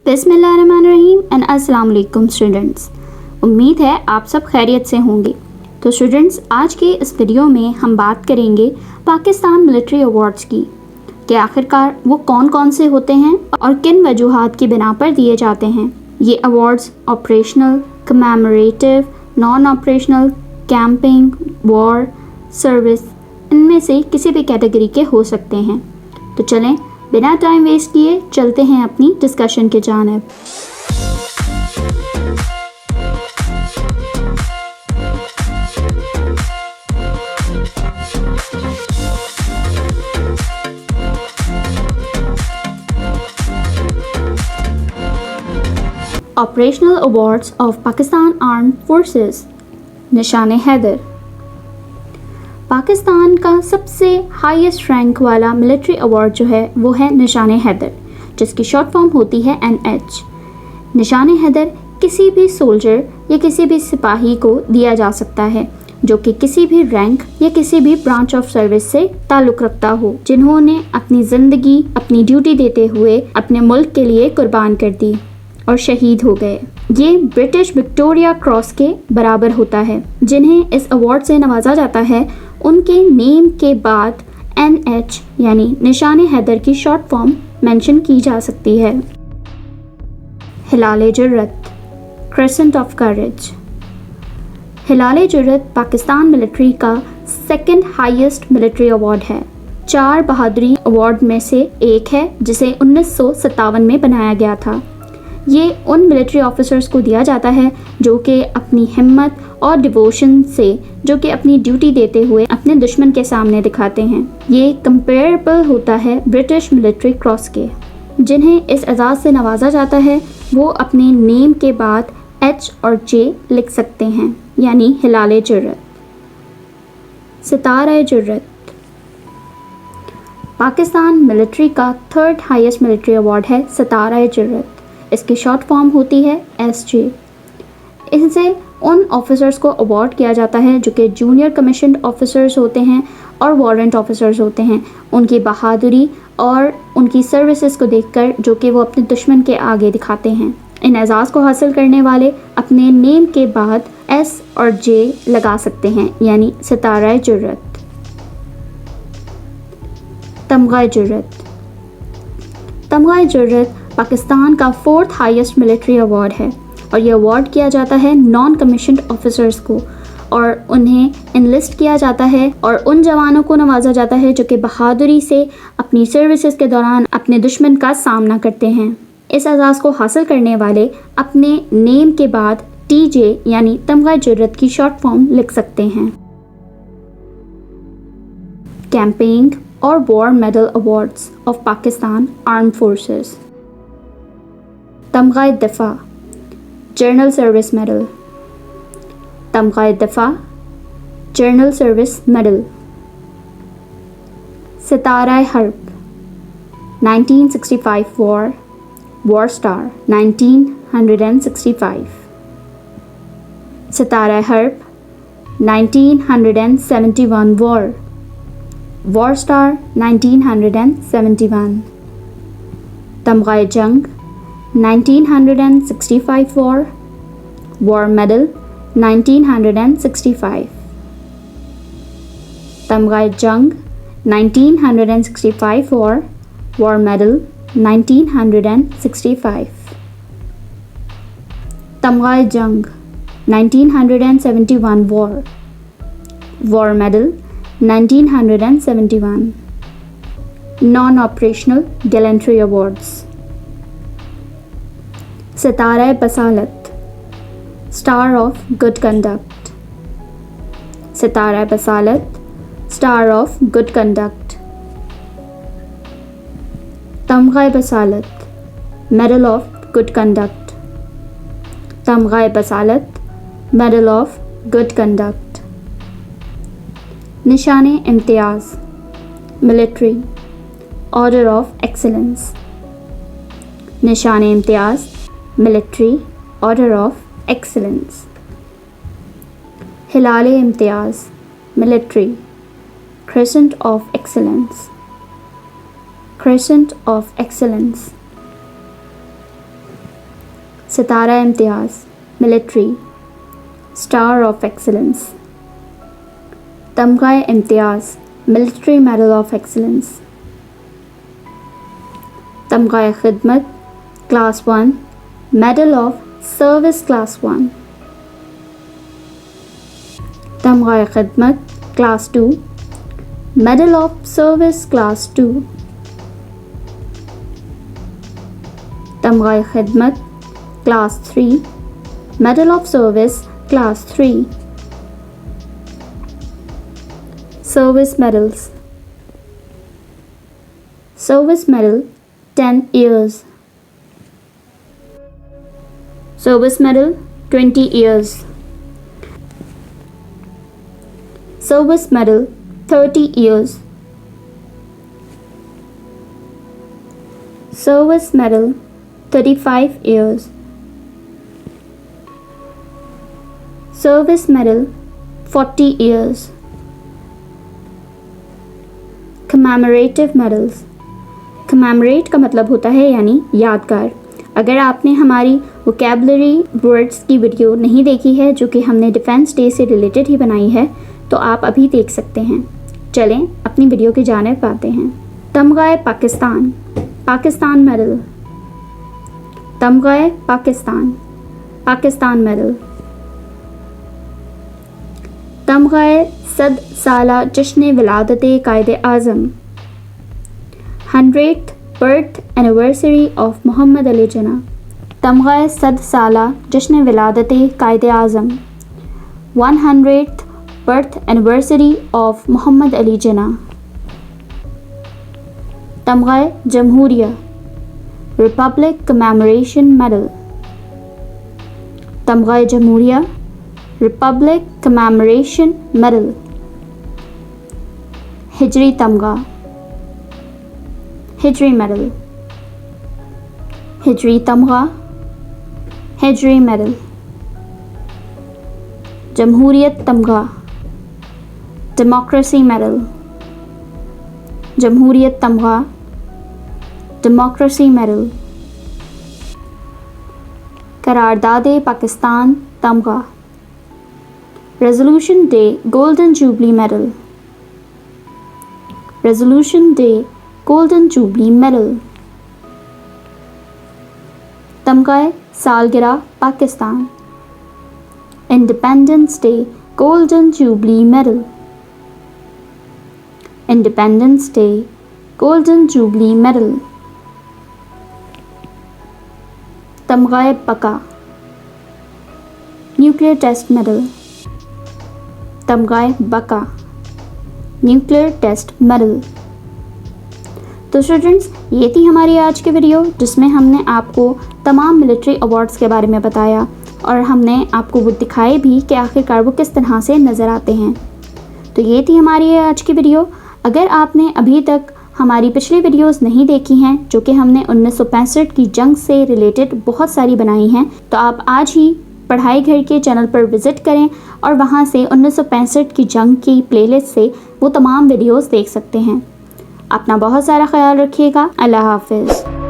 बिस्मिल्लाहिर्रहमानिर्रहीम एंड अस्सलाम वालेकुम स्टूडेंट्स। उम्मीद है आप सब खैरियत से होंगे। तो स्टूडेंट्स, आज के इस वीडियो में हम बात करेंगे पाकिस्तान मिलिट्री अवार्ड्स की कि आखिरकार वो कौन कौन से होते हैं और किन वजूहात की बिना पर दिए जाते हैं। ये awards operational, commemorative, non operational, camping, war, service, इनमें से किसी भी कैटेगरी के हो सकते हैं। तो चलें बिना टाइम वेस्ट किए चलते हैं अपनी डिस्कशन के जानिब। Operational awards of Pakistan armed forces. निशान हैदर पाकिस्तान का सबसे हाईएस्ट रैंक वाला मिलिट्री अवार्ड जो है वो है निशान हैदर, जिसकी शॉर्ट फॉर्म होती है NH। निशान हैदर किसी भी सोल्जर या किसी भी सिपाही को दिया जा सकता है जो कि किसी भी रैंक या किसी भी ब्रांच ऑफ सर्विस से ताल्लुक़ रखता हो, जिन्होंने अपनी ज़िंदगी अपनी ड्यूटी देते हुए अपने मुल्क के लिए कुर्बान कर दी और शहीद हो गए। ये ब्रिटिश विक्टोरिया क्रॉस के बराबर होता है। जिन्हें इस अवार्ड से नवाजा जाता है उनके नेम के बाद NH यानी निशान हैदर की शॉर्ट फॉर्म मेंशन की जा सकती है। Hilal Jurrat, crescent of courage. Hilal Jurrat Pakistan military का सेकंड हाईएस्ट मिलिट्री अवार्ड है। 4 बहादुरी अवार्ड में से एक है जिसे 1957 में बनाया गया था। ये उन मिलिट्री ऑफिसर्स को दिया जाता है जो कि अपनी हिम्मत और डिवोशन से जो कि अपनी ड्यूटी देते हुए अपने दुश्मन के सामने दिखाते हैं। ये कंपेरेबल होता है ब्रिटिश मिलिट्री क्रॉस के। जिन्हें इस एजाज़ से नवाजा जाता है वो अपने नेम के बाद H और J लिख सकते हैं, यानी हिलाल जुर्रत। सितारा जुर्रत पाकिस्तान मिलिट्री का 3rd हाईएस्ट मिलिट्री अवार्ड है सितारा जुर्रत। इसकी शॉर्ट फॉर्म होती है SJ। इनसे उन ऑफिसर्स को अवार्ड किया जाता है जो कि जूनियर कमीशन्ड ऑफिसर्स होते हैं और वारंट ऑफिसर्स होते हैं। उनकी बहादुरी और उनकी सर्विसेज को देखकर जो कि वो अपने दुश्मन के आगे दिखाते हैं। इन एजाज़ को हासिल करने वाले अपने नेम के बाद S और J लगा सकते हैं, यानी सितारा जुर्रत। तमगा जुर्रत। तमगा जुर्रत पाकिस्तान का 4th हाईएस्ट मिलिट्री अवार्ड है और ये अवार्ड किया जाता है नॉन कमीशन्ड ऑफिसर्स को और उन्हें इनलिस्ट किया जाता है और उन जवानों को नवाजा जाता है जो कि बहादुरी से अपनी सर्विसेज के दौरान अपने दुश्मन का सामना करते हैं। इस एजाज़ को हासिल करने वाले अपने नेम के बाद TJ यानी तमगा जुर्रत की शॉर्ट फॉर्म लिख सकते हैं। कैंपिंग और war medal awards of Pakistan armed forces. तमगा दफ़ा, जर्नल सर्विस मेडल। तमगा दफ़ा, जर्नल सर्विस मेडल। सितारा हर्ब, 1965 वॉर स्टार 1965। सितारा हर्ब, 1971 वॉर स्टार 1971। तमगा जंग, 1965 वॉर मेडल 1965। तमगा जंग, 1965 war medal 1965। Tamgha Jang, 1971 war medal 1971। Non operational gallantry awards. Sitara Basalat, star of good conduct. Sitara Basalat, star of good conduct. Tamgha Basalat, medal of good conduct. Tamgha Basalat, medal of good conduct. Nishan Imtiaz, military, order of excellence. Nishan Imtiaz, military, order of excellence. Hilal Imtiaz, military, crescent of excellence. Crescent of excellence. Sitara Imtiaz military star of excellence. تمغہ امتیاز military medal of excellence. Tamgha Khidmat class 1 medal of service class 1. Tamgha Khidmat class 2 medal of service class 2. Tamgha Khidmat class 3 medal of service class 3. Service medals. Service medal 10 years. Service medal 20 years. Service medal 30 years. Service medal 35 years. Service medal 40 years. Commemorative medals. Commemorate کا مطلب ہوتا ہے یعنی یادگار. اگر آپ نے ہماری ووکیبلری ورڈز کی ویڈیو نہیں دیکھی ہے جو کہ ہم نے ڈیفینس ڈے سے ریلیٹڈ ہی بنائی ہے تو آپ ابھی دیکھ سکتے ہیں. چلیں اپنی ویڈیو کی جانب آتے ہیں. تمغہ پاکستان پاکستان میڈل. تمغہ پاکستان پاکستان میڈل. تمغہ 100 سالہ جشن ولادت Quaid Azam 100th birth anniversary of محمد علی جناح. تمغہ 100 سالہ جشن ولادت Quaid Azam 100th birth anniversary of محمد علی جناح. تمغہ جمہوریہ ریپبلک کمیموریشن میڈل. تمغہ جمہوریہ ریپبلک کمیموریشن میڈل. ہجری تمغہ ہجری میڈل. ہجری تمغہ ہجری میڈل. جمہوریت تمغہ ڈیموکریسی میڈل. جمہوریت تمغہ ڈیموکریسی میڈل. قرارداد پاکستان تمغہ resolution day golden jubilee medal. Resolution day golden jubilee medal. تمغہ سالگرہ Pakistan independence day golden jubilee medal. Independence day golden jubilee medal. تمغہ بقا نیوکلیئر ٹیسٹ میڈل. تمغہ بقا نیوکلیئر ٹیسٹ میڈل. تو اسٹوڈنٹس یہ تھی ہماری آج کی ویڈیو جس میں ہم نے آپ کو تمام ملٹری ایوارڈز کے بارے میں بتایا اور ہم نے آپ کو وہ دکھائے بھی کہ آخرکار وہ کس طرح سے نظر آتے ہیں. تو یہ تھی ہماری آج کی ویڈیو. اگر آپ نے ابھی تک ہماری پچھلی ویڈیوز نہیں دیکھی ہیں جو کہ ہم نے 1965 کی جنگ سے ریلیٹڈ بہت ساری بنائی ہیں تو آپ آج ہی پڑھائی گھر کے چینل پر وزٹ کریں اور وہاں سے 1965 کی جنگ کی پلے لسٹ سے وہ تمام ویڈیوز دیکھ سکتے ہیں. اپنا بہت سارا خیال رکھیے گا. اللہ حافظ.